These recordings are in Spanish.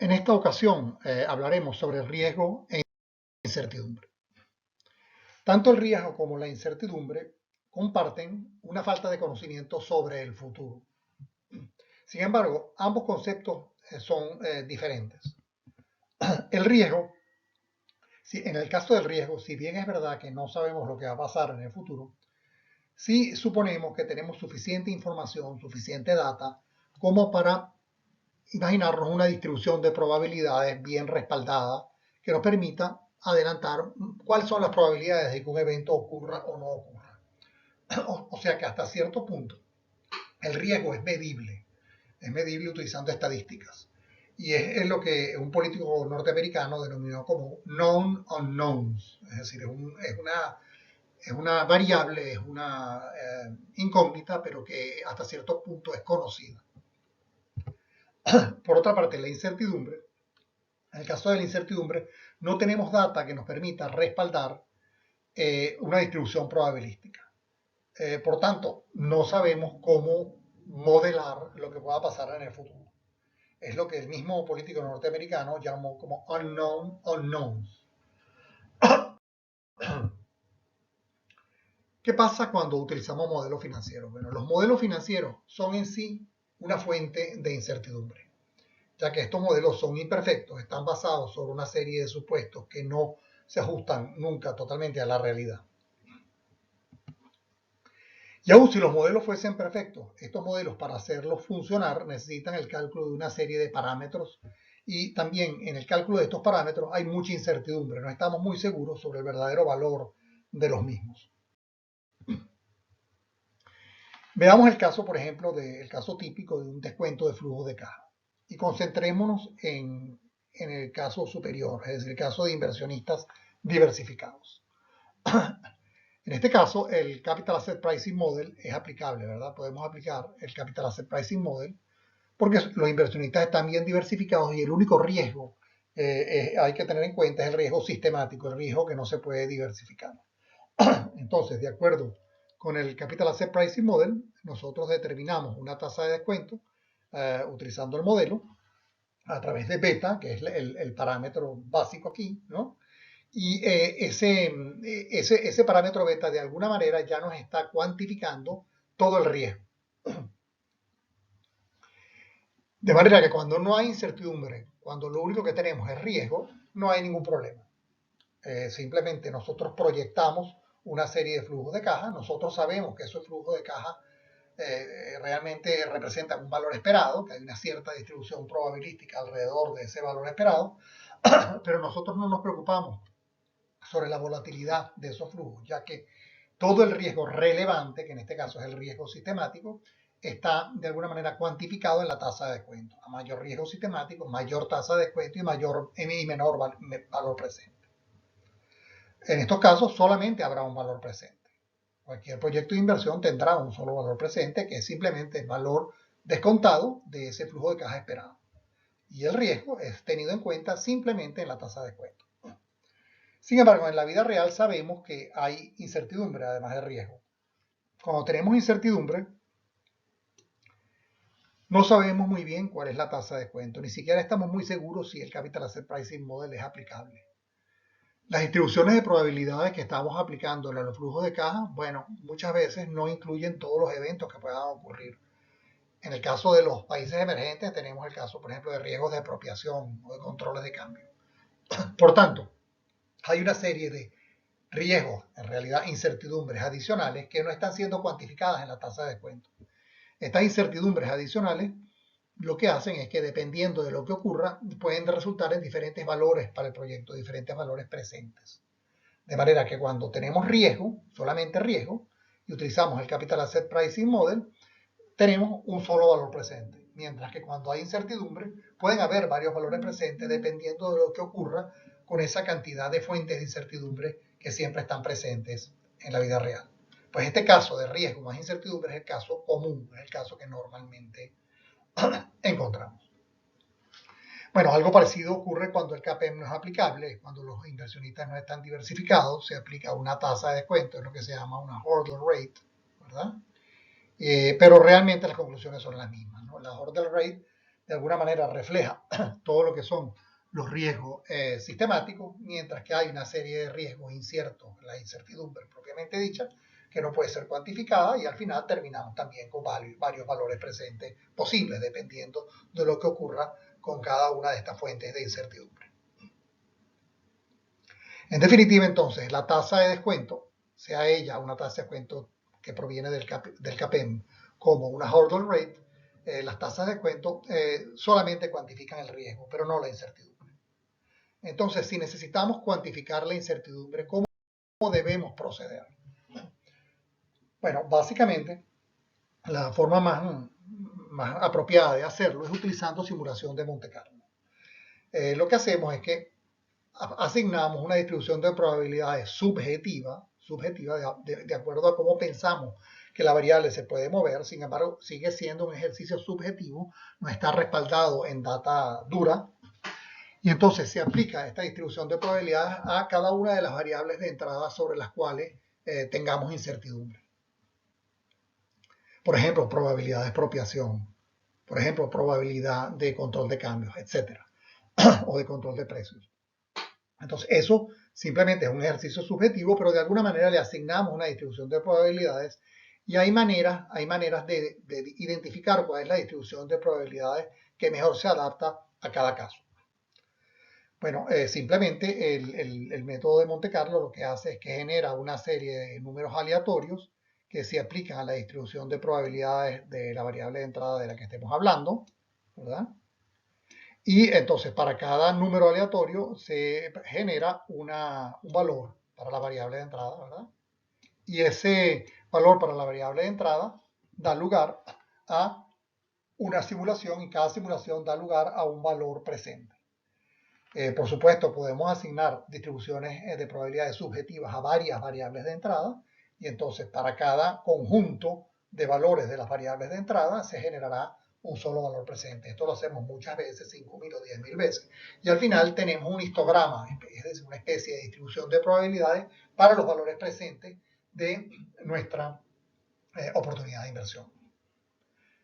En esta ocasión hablaremos sobre riesgo e incertidumbre. Tanto el riesgo como la incertidumbre comparten una falta de conocimiento sobre el futuro. Sin embargo, ambos conceptos son diferentes. El riesgo, en el caso del riesgo, si bien es verdad que no sabemos lo que va a pasar en el futuro, sí suponemos que tenemos suficiente información, suficiente data, como para imaginarnos una distribución de probabilidades bien respaldada que nos permita adelantar cuáles son las probabilidades de que un evento ocurra o no ocurra. O sea que hasta cierto punto el riesgo es medible utilizando estadísticas. Y es lo que un político norteamericano denominó como known unknowns, es decir, es una variable, es una incógnita, pero que hasta cierto punto es conocida. Por otra parte, la incertidumbre. En el caso de la incertidumbre, no tenemos data que nos permita respaldar una distribución probabilística. Por tanto, no sabemos cómo modelar lo que pueda pasar en el futuro. Es lo que el mismo político norteamericano llamó como unknown unknowns. ¿Qué pasa cuando utilizamos modelos financieros? Bueno, los modelos financieros son en sí una fuente de incertidumbre, ya que estos modelos son imperfectos, están basados sobre una serie de supuestos que no se ajustan nunca totalmente a la realidad. Y aun si los modelos fuesen perfectos, estos modelos para hacerlos funcionar necesitan el cálculo de una serie de parámetros y también en el cálculo de estos parámetros hay mucha incertidumbre, no estamos muy seguros sobre el verdadero valor de los mismos. Veamos el caso, por ejemplo, el caso típico de un descuento de flujo de caja y concentrémonos en el caso superior, es decir, el caso de inversionistas diversificados. En este caso, el Capital Asset Pricing Model es aplicable, ¿verdad? Podemos aplicar el Capital Asset Pricing Model porque los inversionistas están bien diversificados y el único riesgo hay que tener en cuenta es el riesgo sistemático, el riesgo que no se puede diversificar. Entonces, de acuerdo con el Capital Asset Pricing Model, nosotros determinamos una tasa de descuento utilizando el modelo a través de beta, que es el parámetro básico aquí, ¿no? Y ese parámetro beta de alguna manera ya nos está cuantificando todo el riesgo. De manera que cuando no hay incertidumbre, cuando lo único que tenemos es riesgo, no hay ningún problema. Simplemente nosotros proyectamos una serie de flujos de caja, nosotros sabemos que esos flujos de caja realmente representan un valor esperado, que hay una cierta distribución probabilística alrededor de ese valor esperado, pero nosotros no nos preocupamos sobre la volatilidad de esos flujos, ya que todo el riesgo relevante, que en este caso es el riesgo sistemático, está de alguna manera cuantificado en la tasa de descuento. A mayor riesgo sistemático, mayor tasa de descuento y menor valor presente. En estos casos solamente habrá un valor presente. Cualquier proyecto de inversión tendrá un solo valor presente, que es simplemente el valor descontado de ese flujo de caja esperado. Y el riesgo es tenido en cuenta simplemente en la tasa de descuento. Sin embargo, en la vida real sabemos que hay incertidumbre además de riesgo. Cuando tenemos incertidumbre, no sabemos muy bien cuál es la tasa de descuento, ni siquiera estamos muy seguros si el Capital Asset Pricing Model es aplicable. Las distribuciones de probabilidades que estamos aplicando en los flujos de caja, bueno, muchas veces no incluyen todos los eventos que puedan ocurrir. En el caso de los países emergentes tenemos el caso, por ejemplo, de riesgos de apropiación o de controles de cambio. Por tanto, hay una serie de riesgos, en realidad incertidumbres adicionales, que no están siendo cuantificadas en la tasa de descuento. Estas incertidumbres adicionales lo que hacen es que dependiendo de lo que ocurra, pueden resultar en diferentes valores para el proyecto, diferentes valores presentes. De manera que cuando tenemos riesgo, solamente riesgo, y utilizamos el Capital Asset Pricing Model, tenemos un solo valor presente. Mientras que cuando hay incertidumbre, pueden haber varios valores presentes dependiendo de lo que ocurra con esa cantidad de fuentes de incertidumbre que siempre están presentes en la vida real. Pues este caso de riesgo más incertidumbre es el caso común, es el caso que normalmente encontramos. Bueno, algo parecido ocurre cuando el CAPM no es aplicable, cuando los inversionistas no están diversificados, se aplica una tasa de descuento, es lo que se llama una hurdle rate, ¿verdad? Pero realmente las conclusiones son las mismas, ¿no? La hurdle rate de alguna manera refleja todo lo que son los riesgos sistemáticos, mientras que hay una serie de riesgos inciertos, la incertidumbre propiamente dicha, que no puede ser cuantificada y al final terminamos también con varios valores presentes posibles, dependiendo de lo que ocurra con cada una de estas fuentes de incertidumbre. En definitiva, entonces, la tasa de descuento, sea ella una tasa de descuento que proviene del CAPEM como una hurdle rate, las tasas de descuento solamente cuantifican el riesgo, pero no la incertidumbre. Entonces, si necesitamos cuantificar la incertidumbre, ¿cómo debemos proceder? Bueno, básicamente, la forma más apropiada de hacerlo es utilizando simulación de Monte Carlo. Lo que hacemos es que asignamos una distribución de probabilidades subjetiva de acuerdo a cómo pensamos que la variable se puede mover. Sin embargo, sigue siendo un ejercicio subjetivo, no está respaldado en data dura. Y entonces se aplica esta distribución de probabilidades a cada una de las variables de entrada sobre las cuales tengamos incertidumbre. Por ejemplo, probabilidad de expropiación, por ejemplo, probabilidad de control de cambios, etcétera, o de control de precios. Entonces, eso simplemente es un ejercicio subjetivo, pero de alguna manera le asignamos una distribución de probabilidades y hay maneras de identificar cuál es la distribución de probabilidades que mejor se adapta a cada caso. Bueno, simplemente el método de Monte Carlo lo que hace es que genera una serie de números aleatorios que se aplican a la distribución de probabilidades de la variable de entrada de la que estemos hablando, ¿verdad? Y entonces para cada número aleatorio se genera un valor para la variable de entrada, ¿verdad? Y ese valor para la variable de entrada da lugar a una simulación y cada simulación da lugar a un valor presente. Por supuesto, podemos asignar distribuciones de probabilidades subjetivas a varias variables de entrada y entonces para cada conjunto de valores de las variables de entrada se generará un solo valor presente. Esto lo hacemos muchas veces, 5.000 o 10.000 veces. Y al final tenemos un histograma, es decir, una especie de distribución de probabilidades para los valores presentes de nuestra oportunidad de inversión.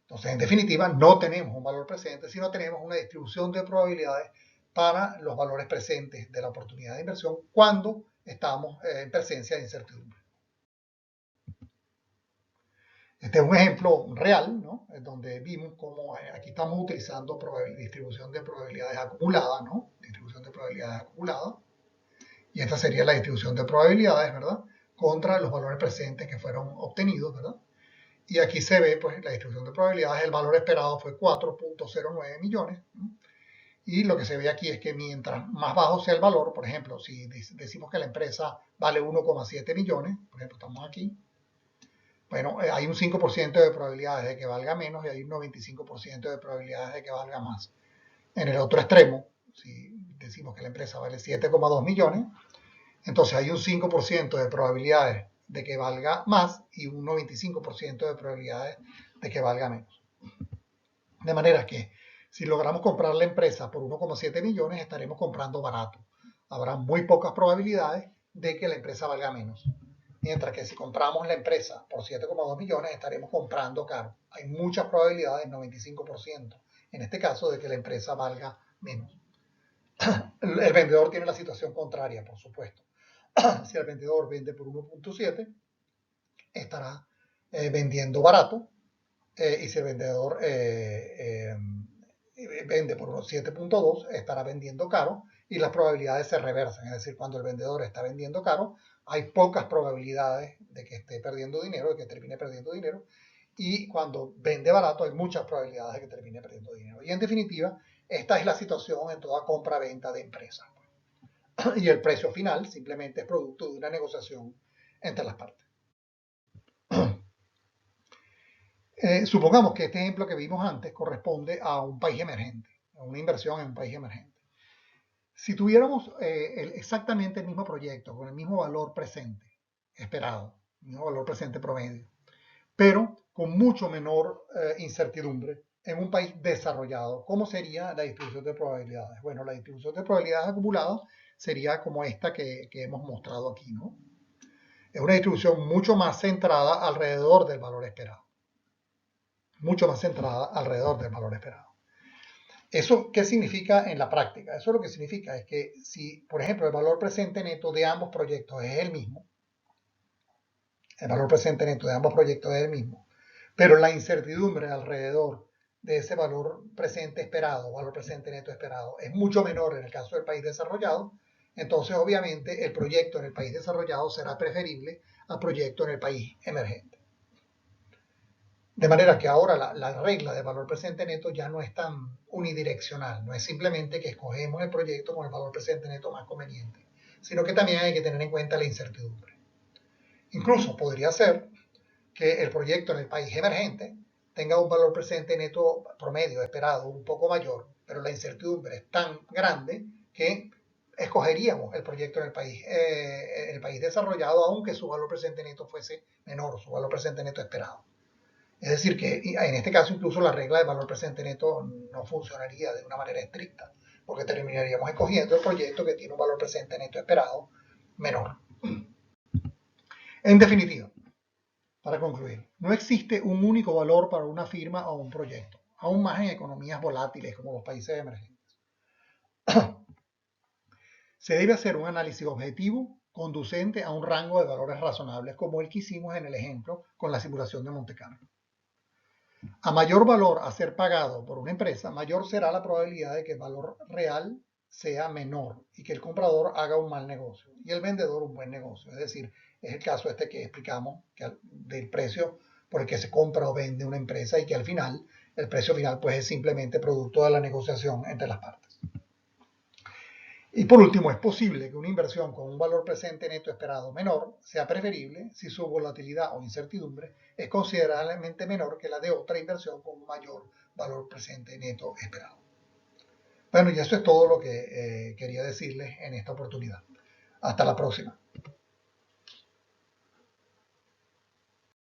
Entonces, en definitiva, no tenemos un valor presente, sino tenemos una distribución de probabilidades para los valores presentes de la oportunidad de inversión cuando estamos en presencia de incertidumbre. Este es un ejemplo real, ¿no? Donde vimos cómo aquí estamos utilizando distribución de probabilidades acumulada, ¿no? Distribución de probabilidades acumulada. Y esta sería la distribución de probabilidades, ¿verdad? Contra los valores presentes que fueron obtenidos, ¿verdad? Y aquí se ve, pues, la distribución de probabilidades. El valor esperado fue 4.09 millones. ¿No? Y lo que se ve aquí es que mientras más bajo sea el valor, por ejemplo, si decimos que la empresa vale 1,7 millones, por ejemplo, estamos aquí, bueno, hay un 5% de probabilidades de que valga menos y hay un 95% de probabilidades de que valga más. En el otro extremo, si decimos que la empresa vale 7,2 millones, entonces hay un 5% de probabilidades de que valga más y un 95% de probabilidades de que valga menos. De manera que si logramos comprar la empresa por 1,7 millones, estaremos comprando barato. Habrá muy pocas probabilidades de que la empresa valga menos. Mientras que si compramos la empresa por 7,2 millones, estaremos comprando caro. Hay muchas probabilidades, 95%, en este caso, de que la empresa valga menos. El vendedor tiene la situación contraria, por supuesto. Si el vendedor vende por 1.7, estará vendiendo barato. Y si el vendedor vende por unos 7.2, estará vendiendo caro y las probabilidades se reversan. Es decir, cuando el vendedor está vendiendo caro, hay pocas probabilidades de que esté perdiendo dinero, de que termine perdiendo dinero. Y cuando vende barato, hay muchas probabilidades de que termine perdiendo dinero. Y en definitiva, esta es la situación en toda compra-venta de empresas. Y el precio final simplemente es producto de una negociación entre las partes. Supongamos que este ejemplo que vimos antes corresponde a un país emergente, a una inversión en un país emergente. Si tuviéramos exactamente el mismo proyecto, con el mismo valor presente esperado, el mismo valor presente promedio, pero con mucho menor incertidumbre en un país desarrollado, ¿cómo sería la distribución de probabilidades? Bueno, la distribución de probabilidades acumuladas sería como esta que hemos mostrado aquí, ¿no? Es una distribución mucho más centrada alrededor del valor esperado. Mucho más centrada alrededor del valor esperado. ¿Eso qué significa en la práctica? Eso lo que significa es que si, por ejemplo, el valor presente neto de ambos proyectos es el mismo, el valor presente neto de ambos proyectos es el mismo, pero la incertidumbre alrededor de ese valor presente esperado, valor presente neto esperado, es mucho menor en el caso del país desarrollado, entonces obviamente el proyecto en el país desarrollado será preferible al proyecto en el país emergente. De manera que ahora la regla de valor presente neto ya no es tan unidireccional, no es simplemente que escogemos el proyecto con el valor presente neto más conveniente, sino que también hay que tener en cuenta la incertidumbre. Incluso podría ser que el proyecto en el país emergente tenga un valor presente neto promedio esperado un poco mayor, pero la incertidumbre es tan grande que escogeríamos el proyecto en el país desarrollado, aunque su valor presente neto fuese menor, su valor presente neto esperado. Es decir, que en este caso incluso la regla de valor presente neto no funcionaría de una manera estricta, porque terminaríamos escogiendo el proyecto que tiene un valor presente neto esperado menor. En definitiva, para concluir, no existe un único valor para una firma o un proyecto, aún más en economías volátiles como los países emergentes. Se debe hacer un análisis objetivo conducente a un rango de valores razonables, como el que hicimos en el ejemplo con la simulación de Monte Carlo. A mayor valor a ser pagado por una empresa, mayor será la probabilidad de que el valor real sea menor y que el comprador haga un mal negocio y el vendedor un buen negocio. Es decir, es el caso este que explicamos del precio por el que se compra o vende una empresa y que al final, el precio final pues es simplemente producto de la negociación entre las partes. Y por último, es posible que una inversión con un valor presente neto esperado menor sea preferible si su volatilidad o incertidumbre es considerablemente menor que la de otra inversión con un mayor valor presente neto esperado. Bueno, y eso es todo lo que quería decirles en esta oportunidad. Hasta la próxima.